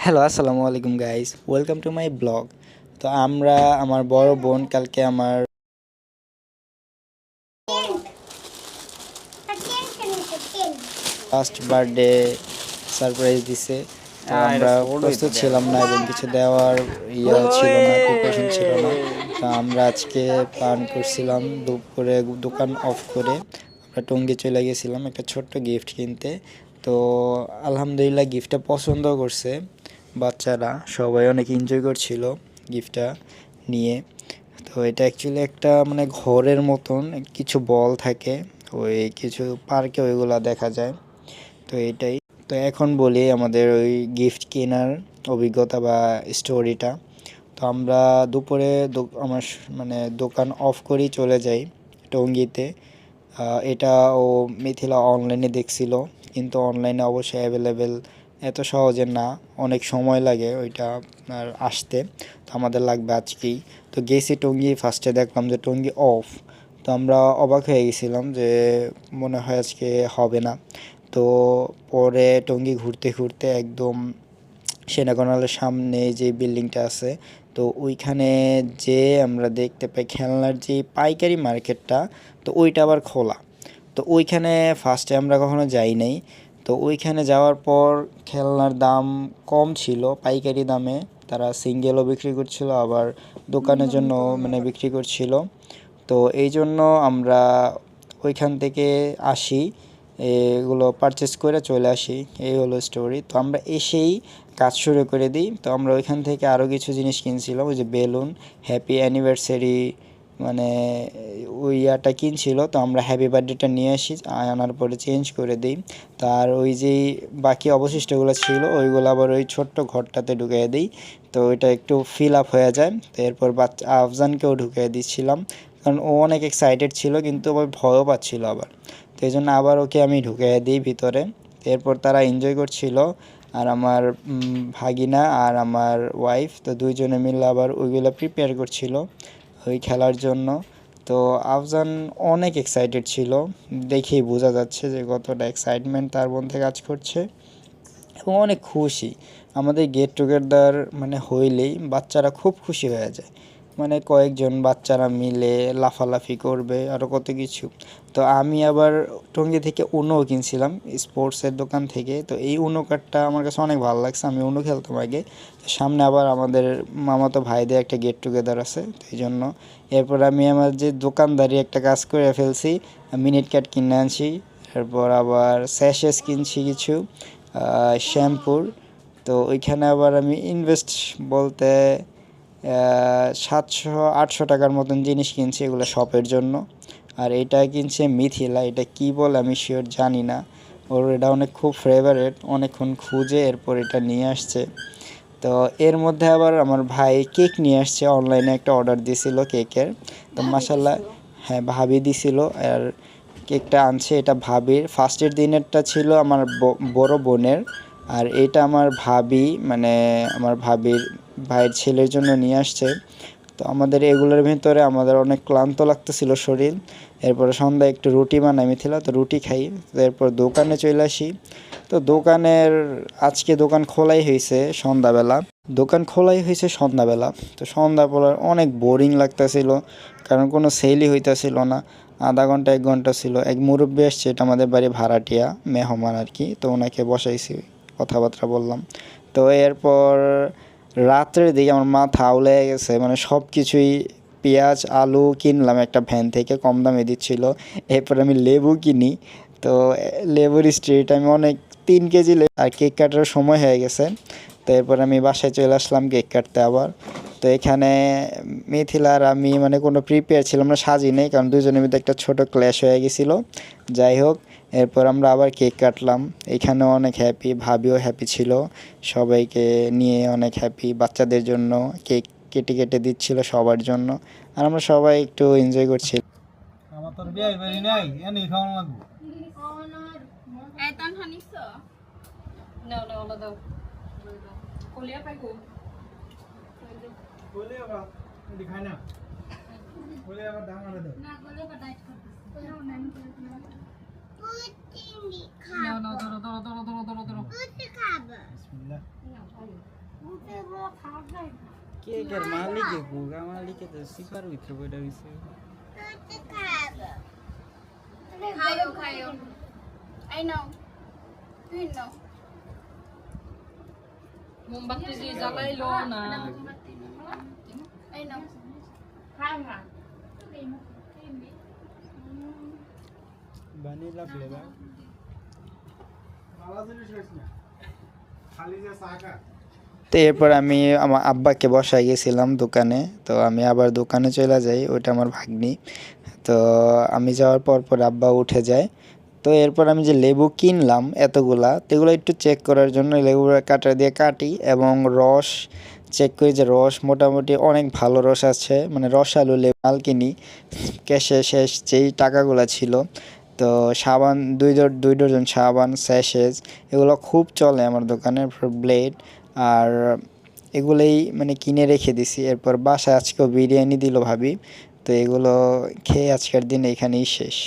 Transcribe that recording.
Hello, আসসালামু আলাইকুম guys, welcome to my blog. তো আমরা আমার বড় বোন কালকে আমার ফার্স্ট বার্থডে সারপ্রাইজ দিছে। তো আমরা প্রস্তুত ছিলাম না এবং কিছু দেওয়ার ছিল না, প্রিপারেশন ছিল না। তো আমরা আজকে প্ল্যান করছিলাম দুপুরে দোকান অফ করে আমরা টঙ্গী চলে গেছিলাম একটা ছোট্ট গিফট কিনতে। তো আলহামদুলিল্লাহ গিফটটা পছন্দ করছে বাচ্চারা, সবাই অনেক এনজয় করছিল গিফটটা নিয়ে। তো এটা অ্যাকচুয়ালি একটা মানে ঘরের মতন কিছু বল থাকে, ওই কিছু পার্কে ওইগুলা দেখা যায়। তো এটাই। তো এখন বলি আমাদের ওই গিফট কেনার অভিজ্ঞতা বা স্টোরিটা। তো আমরা দুপুরে আমার মানে দোকান অফ করেই চলে যাই টঙ্গীতে। এটা ও মিথিলা অনলাইনে দেখছিল, কিন্তু অনলাইনে অবশ্যই অ্যাভেলেবেল এত সহজে না, অনেক সময় লাগে ওইটা আপনার আসতে। তো আমাদের লাগবে আজকেই। তো গেছি টঙ্গী, ফার্স্টে দেখলাম যে টঙ্গী অফ। তো আমরা অবাক হয়ে গেছিলাম যে মনে হয় আজকে হবে না। তো পরে টঙ্গী ঘুরতে ঘুরতে একদম সেনাকর্নালের সামনে যে বিল্ডিংটা আছে, তো ওইখানে যে আমরা দেখতে পাই খেলনার যে পাইকারি মার্কেটটা, তো ওইটা আবার খোলা। তো ওইখানে ফার্স্টে আমরা কখনো যাই নাই। তো ওইখানে যাওয়ার পর খেলনার দাম কম ছিল, পাইকারি দামে তারা সিঙ্গেলও বিক্রি করছিল, আবার দোকানের জন্য মানে বিক্রি করছিল। তো এই জন্য আমরা ওইখান থেকে আসি, এগুলো পারচেস করে চলে আসি। এই হলো স্টোরি। তো আমরা এসেই কাজ শুরু করে দিই। তো আমরা ওইখান থেকে আরও কিছু জিনিস কিনছিলাম, ওই যে বেলুন, হ্যাপি অ্যানিভার্সারি মানে ওই ইয়াটা কিনছিল। তো আমরা হ্যাপি বার্থডেটা নিয়ে আসি, আনার পরে চেঞ্জ করে দিই। তার ওই যেই বাকি অবশিষ্টগুলো ছিল ওইগুলো আবার ওই ছোট্ট ঘরটাতে ঢুকিয়ে দিই। তো ওইটা একটু ফিল আপ হয়ে যায়। তো এরপর বাচ্চা আফজানকেও ঢুকিয়ে দিচ্ছিলাম, কারণ ও অনেক এক্সাইটেড ছিল কিন্তু আবার ভয়ও পাচ্ছিল আবার। তো এই জন্য আবার ওকে আমি ঢুকিয়ে দিই ভিতরে। এরপর তারা এনজয় করছিল, আর আমার ভাগিনা আর আমার ওয়াইফ, তো দুইজনে মিলে আবার ওইগুলো প্রিপেয়ার করছিল ওই খেলার জন্য। তো আফজান অনেক এক্সাইটেড ছিল, দেখেই বোঝা যাচ্ছে যে কতটা এক্সাইটমেন্ট তার মধ্যে কাজ করছে এবং অনেক খুশি। আমাদের গেট টুগেদার মানে হইলেই বাচ্চারা খুব খুশি হয়ে যায়, মানে কয়েকজন বাচ্চারা মিলে লাফালাফি করবে আরও কত কিছু। তো আমি আবার টঙ্গী থেকে উনোও কিনছিলাম স্পোর্টসের দোকান থেকে। তো এই উনো কার্ডটা আমার কাছে অনেক ভালো লাগছে, আমি উনো খেলতাম আগে। সামনে আবার আমাদের মামাতো ভাইদের একটা গেট টুগেদার আছে, তো এই জন্য এরপর আমি আমার যে দোকানদারি একটা কাজ করে ফেলছি, মিনিট কার্ড কিনে আনছি। এরপর আবার স্যাশেস কিনছি কিছু শ্যাম্পুর। তো ওইখানে আবার আমি ইনভেস্ট বলতে 700-800 টাকার মতন জিনিস কিনছি, এগুলো শপের জন্য। আর এটা কিনছে মিথিলা, এটা কি বলে আমি শিওর জানি না, ওর এটা অনেক খুব ফেভারেট, অনেকক্ষণ খুঁজে এরপর এটা নিয়ে আসছে। তো এর মধ্যে আবার আমার ভাই কেক নিয়ে আসছে, অনলাইনে একটা অর্ডার দিয়েছিল কেকের। তো মাসাল্লাহ, হ্যাঁ ভাবি দিছিল। আর কেকটা আনছে, এটা ভাবির ফার্স্টের দিনেরটা ছিল আমার বড় বোনের, আর এটা আমার ভাবি মানে আমার ভাবির ভাইয়ের ছেলের জন্য নিয়ে আসছে। তো আমাদের এগুলোর ভিতরে আমাদের অনেক ক্লান্ত লাগতেছিল শরীর। এরপরে সন্ধ্যায় একটু রুটি বানাই মিথিলা, তো রুটি খাই। এরপর দোকানে চলে আসি। তো দোকানের আজকে দোকান খোলাই হয়েছে সন্ধ্যাবেলা, দোকান খোলাই হয়েছে সন্ধ্যাবেলা। তো সন্ধ্যাবেলার অনেক বোরিং লাগতেছিল, কারণ কোনো সেলই হইতেছিল না। আধা ঘন্টা 1 ঘন্টা ছিল, এক মুরব্বী আসছে, এটা আমাদের বাড়ি ভাড়াটিয়া মেহমান আর কি। তো ওনাকে বসাইছি, কথাবার্তা বললাম। তো এরপর রাত্রের দিকে আমার মাথা আউলে গেছে, মানে সব কিছুই পেঁয়াজ আলু কিনলাম একটা ভ্যান থেকে, কম দামে দিচ্ছিল। এরপর আমি লেবু কিনি। তো লেবুর স্ট্রিট আমি অনেক 3 কেজি আর কেক কাটার সময় হয়ে গেছে। তো এরপর আমি বাসায় চলে আসলাম কেক কাটতে আবার। তো এখানে মিথিলা আর আমি মানে কোনো প্রিপেয়ার ছিলাম না, সাজি নেই, কারণ দুজনের মধ্যে একটা ছোট ক্ল্যাশ হয়ে গেছিলো। যাই হোক, এরপর আমরা আবার কেক কাটলাম। এখানেও অনেক হ্যাপি, ভাবিও হ্যাপি ছিল, সবাইকে নিয়ে অনেক হ্যাপি। বাচ্চাদের জন্য কেক কেটে কেটে দিচ্ছিল সবার জন্য, আর আমরা সবাই একটু এনজয় করছি। আমার তোর বিয়ে বাড়ি নাই এনে খাওয়ানো লাগবে Etan Hanisa. No, no, no, no. Kuliah pa ko. বলে আবার এদি খাই না বলে আবার দাম আনে দাও Na kuliah pa diet ko. No, nan ko. No, no, no, no, no, no, no, no, no, no. বিসমিল্লাহ কেকের মালিকে গুগা মালিকে তো সিপার উঠে বইটা হইছে খাইও খাইও এই নাও তুই নাও মোমবাতি দিয়ে জ্বালাইলো না এই নাও ভ্যানিলা ফ্লেভার ভালো জিনিস হয়েছে না খালি যে চাকা তো এরপর আমি আমার আব্বাকে বসাই গেছিলাম দোকানে, তো আমি আবার দোকানে চলে যাই, ওইটা আমার ভাগ্নি। তো আমি যাওয়ার পর পর আব্বা উঠে যায়। তো এরপর আমি যে লেবু কিনলাম এতগুলা, তো এগুলো একটু চেক করার জন্য লেবু কাটা দিয়ে কাটি এবং রস চেক করি যে রস মোটামুটি অনেক ভালো রস আছে, মানে রসালো লেবু মাল কিনি ক্যাশে শেষ যেই টাকাগুলো ছিল। তো সাবান 2 ডজন সাবান স্যাশেজ এগুলো খুব চলে আমার দোকানে, ব্লেড আর এগুলোই মানে কিনে রেখে দিছি। এরপর বাসায় আজকেও বিরিয়ানি দিল ভাবি, তো এগুলো খেয়ে আজকের দিন এখানেই শেষ।